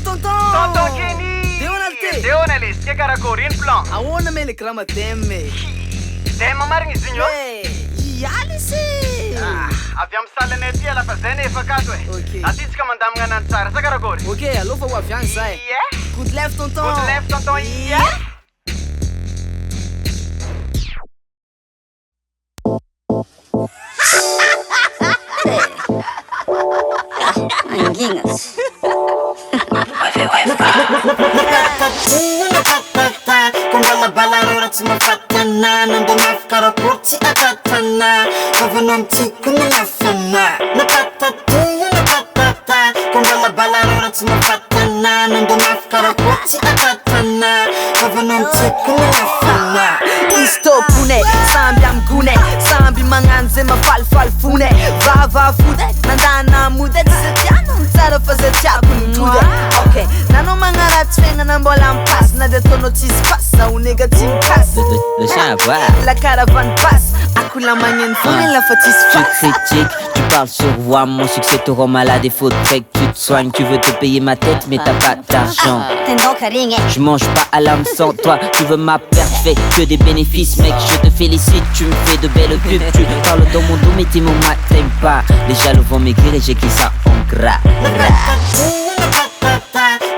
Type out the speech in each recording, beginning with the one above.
Tonton Kenny! Deo na list, que caracore in plan. Ahoana me le krama teme. Tema marigny izy igny Ialisi! avy amin'ny salanay aty ala fa zay nefa akato e. Ok. Aty tsika mandamagna anany tsara, sa karakory? Ok, allô fa ho avy agny zay. Good lève tonton. Good lève tonton. Manguinhos. Com ela balarora te uma fatana, não dá mais cara curte a tatana, tava num tico na fama, na patatinha na patata, com ela balarora te uma fatana, não dá mais cara curte a tatana, tava num tico na fama. Isto pune, sambi amgune, sambi manganze mafalfal fune, va fude, nandana mude, tisetiano tsara fa zay tiako nitode. Ok, nanao magnaratsy fiaigna nambola ampasse, na de tono tsisy passe, na onega tsy mikasy. Le chien à boire. La caravane passe, ako la magneno fogna la fa tsisy Tu face. critiques, tu parles sur moi, mon succès te rend malade et faudrait que tu te soignes. Tu veux te payer ma tête mais t'as pas d'argent. Je mange pas à l'âme sans toi, tu veux ma perte, fais que des bénéfices mec. Je te félicite, tu me fais de belles pubs. Tu parles dans mon dos mais tes mots m'atteignent pas. Les jaloux vont maigrir et j'écris ça en gras.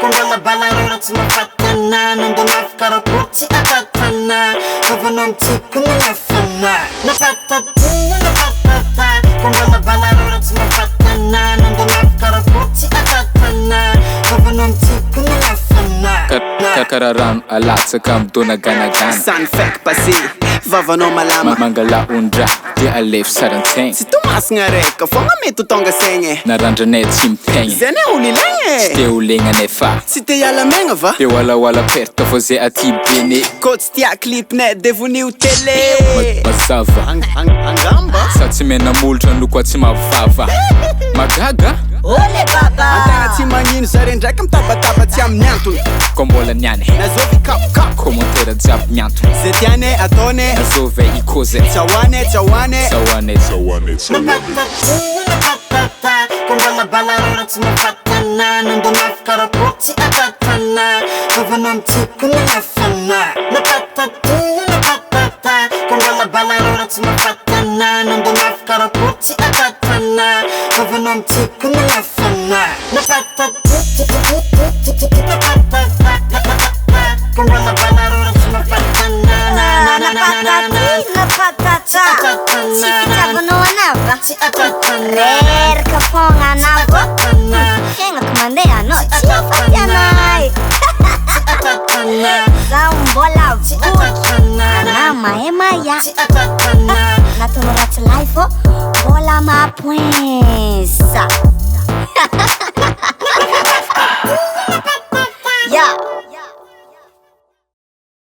Com ela balarora te uma fatana, não dá mais cara curte a tatana, tava num tico na fama, na patatinha na patata, com ela balarora te uma fatana, não dá mais cara curte a tatana, tava num tico na fama. Kararan alatsaka midona ganagana Sany faiky passé vavanao malama mangala ondra dia alefa sarantsegny tsy tomasina raika fogna mety ho tonga saigny narandranay tsy mipegny zay ne olo tsy ilaigny te ho legnanay fa tsy te hiala megna va eo alaoala perta fô zay aty bene ko tsy tia clipnay devonio télé mazava angamba sa tsy menamolotra no koa tsy mavava magaga Ole baba. antena tsy magnino zare ndraiky mitabataba tsy amin'ny antony ko mbola niany nazovy kapokap commentaire jiaby miantony zay tiane ataone nazovy ikoze tsahoane sawane Na patatinha na patata, com ela balarora te uma fatana, não dá mais cara curte a tatana, tava num tico na fama, na patatinha na patata, com ela balarora te uma fatana, não dá mais cara curte a tatana, tava num tico na fama, na patatinha na patata, com ela balarora te uma fatana, Na patata. Si fitavano anava. Perca fonga anava. Kenga kumandea no. Chia fatianai. Zambola vuki. Nama emaya. Natuno rats life. Bola ma puensa.